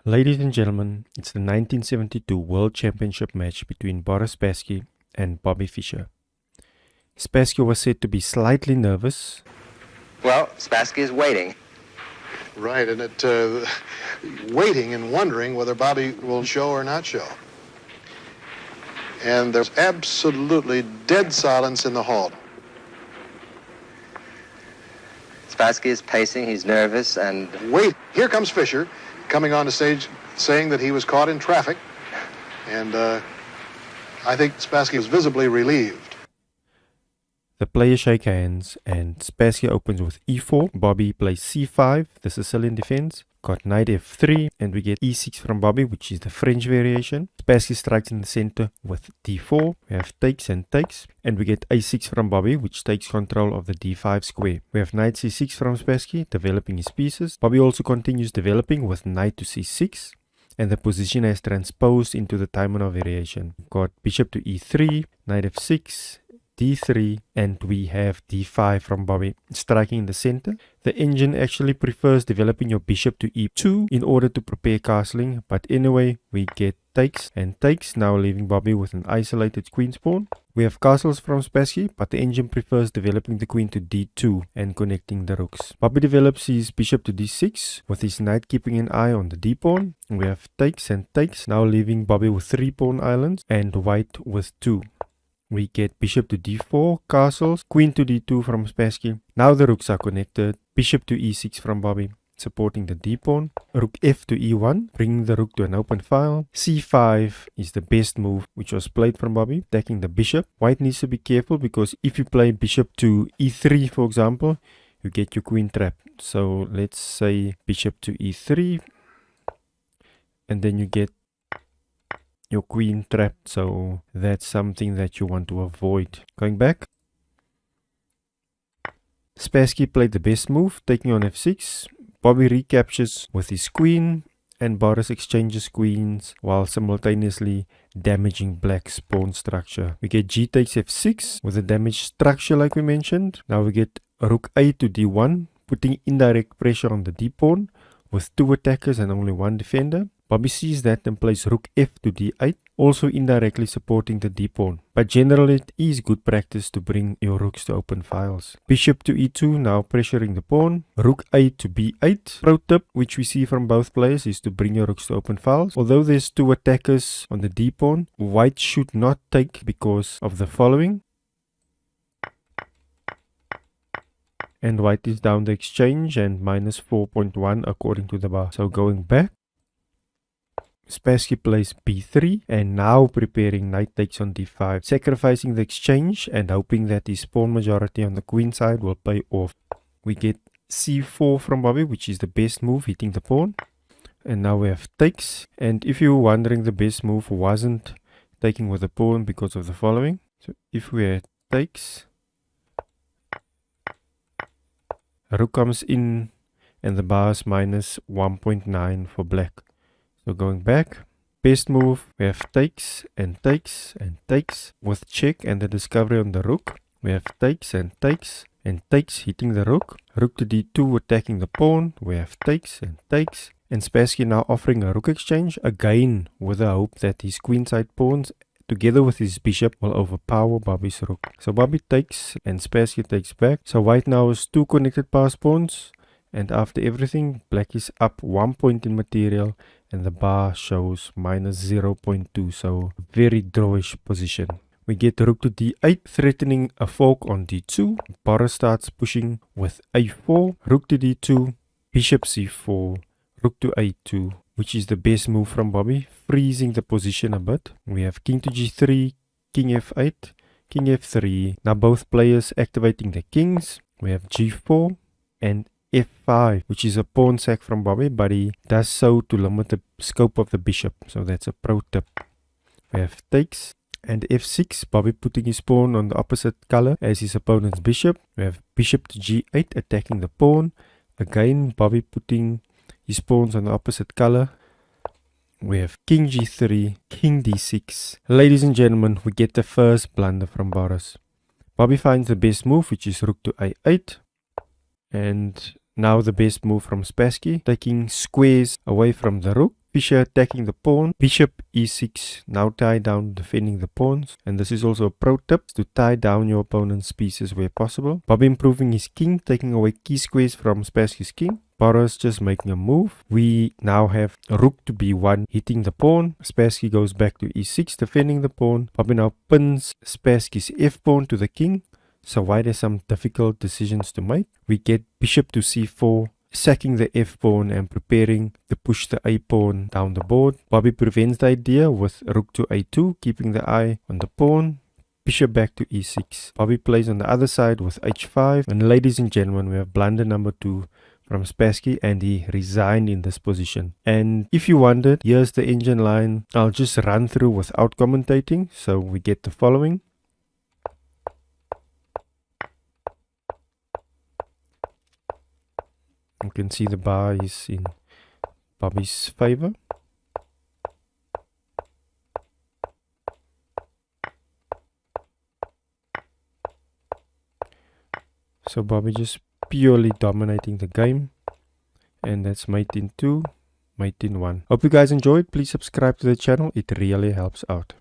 Ladies and gentlemen, it's the 1972 World Championship match between Boris Spassky and Bobby Fischer. Spassky was said to be slightly nervous. Well, Spassky is waiting. Right, and waiting and wondering whether Bobby will show or not show. And there's absolutely dead silence in the hall. Spassky is pacing, he's nervous, and... Wait, here comes Fischer, coming on the stage saying that he was caught in traffic. And I think Spassky was visibly relieved. The players shake hands and Spassky opens with e4. Bobby plays c5, the Sicilian defense. Got knight f3 and we get e6 from Bobby, which is the French variation. Spassky strikes in the center with d4. We have takes and takes. And we get a6 from Bobby, which takes control of the d5 square. We have knight c6 from Spassky, developing his pieces. Bobby also continues developing with knight to c6. And the position has transposed into the Taimanov variation. Got bishop to e3, knight f6, d3, and we have d5 from Bobby, striking in the center. The engine actually prefers developing your bishop to e2 in order to prepare castling, but anyway, we get takes and takes, now leaving Bobby with an isolated queen's pawn. We have castles from Spassky, but the engine prefers developing the queen to d2 and connecting the rooks. Bobby develops his bishop to d6, with his knight keeping an eye on the d-pawn. We have takes and takes, now leaving Bobby with 3 pawn islands and white with 2. We get bishop to d4, castles, queen to d2 from Spassky. Now the rooks are connected. Bishop to e6 from Bobby, supporting the d-pawn. Rook f to e1, bringing the rook to an open file. c5 is the best move, which was played from Bobby, attacking the bishop. White needs to be careful because if you play bishop to e3, for example, you get your queen trapped. So let's say bishop to e3, and then you get your queen trapped, so that's something that you want to avoid. Going back, Spassky played the best move, taking on f6. Bobby recaptures with his queen, and Boris exchanges queens while simultaneously damaging black's pawn structure. We get g takes f6 with a damaged structure like we mentioned. Now we get rook a to d1, putting indirect pressure on the d-pawn with 2 attackers and only 1 defender. Bobby sees that and plays rook f to d8, also indirectly supporting the d-pawn. But generally it is good practice to bring your rooks to open files. Bishop to e2, now pressuring the pawn. Rook a to b8. Pro tip, which we see from both players, is to bring your rooks to open files. Although there's 2 attackers on the d-pawn, white should not take because of the following. And white is down the exchange and minus 4.1 according to the bar. So going back, Spassky plays b3 and now preparing knight takes on d5, sacrificing the exchange and hoping that his pawn majority on the queen side will pay off. We get c4 from Bobby, which is the best move, hitting the pawn. And now we have takes. And if you were wondering, the best move wasn't taking with the pawn because of the following. So if we had takes, rook comes in and the bar is minus 1.9 for black. So going back, best move, we have takes and takes and takes with check and the discovery on the rook. We have takes and takes and takes, hitting the rook. Rook to d2, attacking the pawn. We have takes and takes. And Spassky now offering a rook exchange, again with the hope that his queenside pawns together with his bishop will overpower Bobby's rook. So Bobby takes and Spassky takes back. So white now has 2 connected pass pawns. And after everything, black is up 1 point in material and the bar shows minus 0.2, so very drawish position. We get rook to d8, threatening a fork on d2. Boris starts pushing with a4, rook to d2, bishop c4, rook to a2, which is the best move from Bobby, freezing the position a bit. We have king to g3, king f8, king f3. Now both players activating the kings. We have g4 and f5, which is a pawn sack from Bobby, but he does so to limit the scope of the bishop, so that's a pro tip. We have takes and f6, Bobby putting his pawn on the opposite color as his opponent's bishop. We have bishop to g8, attacking the pawn. Again, Bobby putting his pawns on the opposite color. We have king g3, king d6. Ladies and gentlemen, we get the first blunder from Boris. Bobby finds the best move, which is rook to a8. And now the best move from Spassky, taking squares away from the rook Fischer attacking the pawn. Bishop e6, now tie down, defending the pawns. And this is also a pro tip, to tie down your opponent's pieces where possible. Bobby improving his king, taking away key squares from Spassky's king. Boris just making a move. We now have rook to b1, hitting the pawn. Spassky goes back to e6, defending the pawn. Bobby now pins Spassky's f-pawn to the king. So white has some difficult decisions to make. We get bishop to c4, sacking the f-pawn and preparing to push the a-pawn down the board. Bobby prevents the idea with rook to a2, keeping the eye on the pawn. Bishop back to e6. Bobby plays on the other side with h5. And ladies and gentlemen, we have blunder number 2 from Spassky, and he resigned in this position. And if you wondered, here's the engine line. I'll just run through without commentating. So we get the following. You can see the bar is in Bobby's favor. So Bobby just purely dominating the game. And that's mate in 2, mate in 1. Hope you guys enjoyed. Please subscribe to the channel. It really helps out.